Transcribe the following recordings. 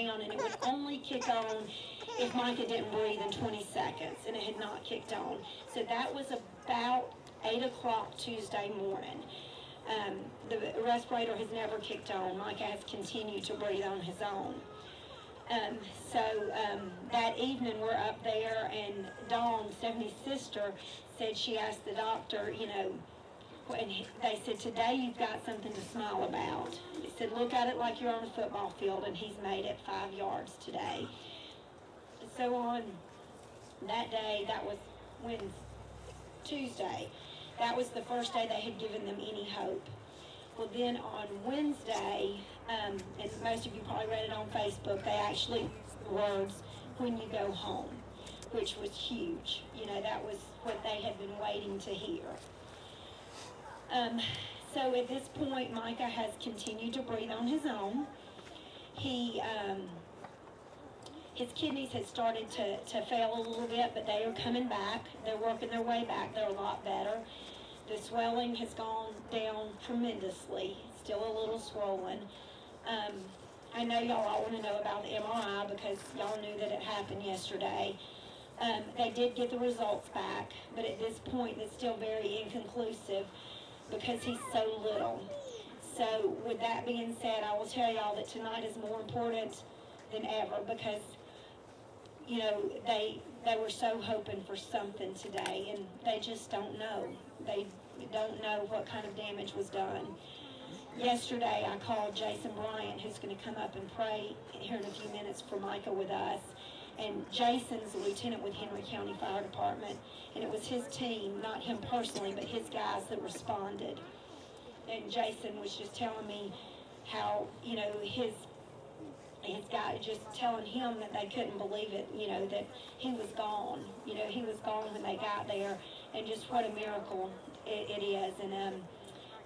down, and it would only kick on if Micah didn't breathe in 20 seconds, and it had not kicked on. So that was about 8 o'clock Tuesday morning. The respirator has never kicked on. Micah has continued to breathe on his own. That evening we're up there, and Dawn, Stephanie's sister, said she asked the doctor, and they said, today you've got something to smile about. They said, look at it like you're on a football field, and he's made it 5 yards today. So on that day, that was Tuesday, that was the first day they had given them any hope. Well, then on Wednesday, and most of you probably read it on Facebook, they actually used the words, when you go home, which was huge. That was what they had been waiting to hear. So at this point, Micah has continued to breathe on his own. His kidneys had started to fail a little bit, but they are coming back. They're working their way back. They're a lot better. The swelling has gone down tremendously, still a little swollen. I know y'all all want to know about the MRI because y'all knew that it happened yesterday. They did get the results back, but at this point it's still very inconclusive because he's so little. So with that being said, I will tell y'all that tonight is more important than ever because, they were so hoping for something today, and they just don't know. They don't know what kind of damage was done. Yesterday, I called Jason Bryant, who's going to come up and pray here in a few minutes for Micah with us. And Jason's a lieutenant with Henry County Fire Department, and it was his team, not him personally, but his guys that responded. And Jason was just telling me how, his guy just telling him that they couldn't believe it, that he was gone. He was gone when they got there, and just what a miracle it is. And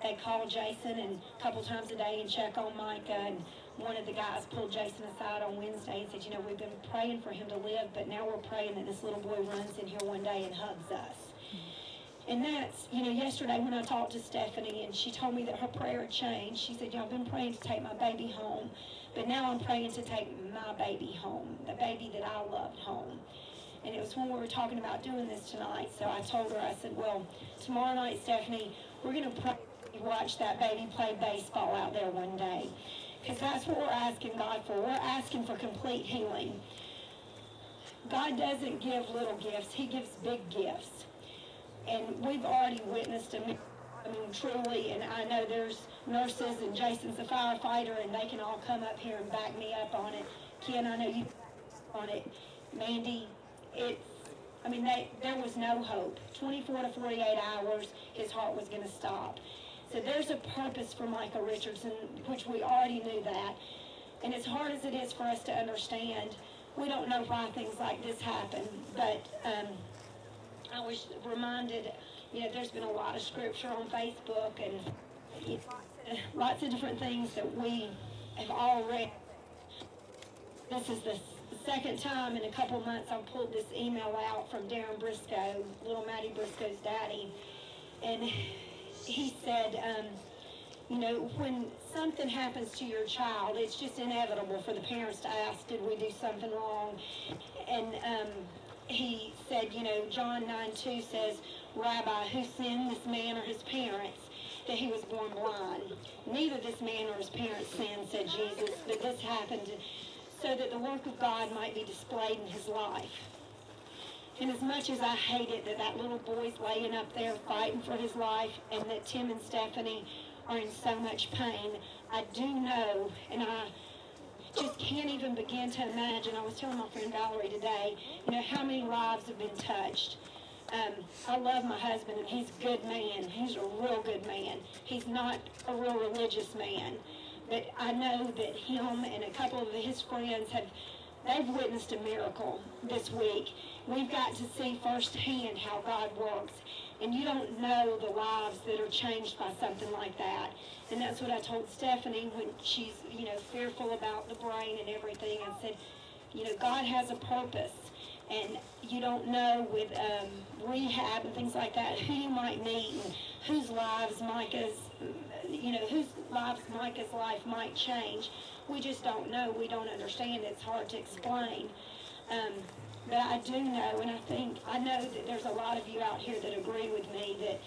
they call Jason and a couple times a day and check on Micah, and one of the guys pulled Jason aside on Wednesday and said, we've been praying for him to live, but now we're praying that this little boy runs in here one day and hugs us. And that's, yesterday when I talked to Stephanie and she told me that her prayer had changed, she said, I've been praying to take my baby home, but now I'm praying to take my baby home, the baby that I loved home. And it was when we were talking about doing this tonight, so I told her, I said, well, tomorrow night, Stephanie, we're going to pray, watch that baby play baseball out there one day. Because that's what we're asking God for. We're asking for complete healing. God doesn't give little gifts. He gives big gifts. And we've already witnessed truly, and I know there's nurses, and Jason's a firefighter, and they can all come up here and back me up on it. Ken, I know you on it. Mandy, there was no hope. 24 to 48 hours, his heart was going to stop. So there's a purpose for Micah Richardson, which we already knew that. And as hard as it is for us to understand, we don't know why things like this happen. But I was reminded, there's been a lot of scripture on Facebook and lots of different things that we have all read. This is the second time in a couple of months I've pulled this email out from Darren Briscoe, little Maddie Briscoe's daddy. And he said, when something happens to your child, it's just inevitable for the parents to ask, did we do something wrong? And he said, John 9:2 says, Rabbi, who sinned, this man or his parents, that he was born blind? Neither this man or his parents sinned, said Jesus, but this happened so that the work of God might be displayed in his life. And as much as I hate it that that little boy's laying up there fighting for his life and that Tim and Stephanie are in so much pain, I do know, and I just can't even begin to imagine. I was telling my friend Valerie today, how many lives have been touched. I love my husband, and he's a good man. He's a real good man. He's not a real religious man. But I know that him and a couple of his friends they've witnessed a miracle this week. We've got to see firsthand how God works. And you don't know the lives that are changed by something like that. And that's what I told Stephanie when she's, fearful about the brain and everything. I said, God has a purpose. And you don't know with rehab and things like that who you might meet and whose lives Micah's life might change. We just don't know. We don't understand. It's hard to explain. But I do know, and I know that there's a lot of you out here that agree with me that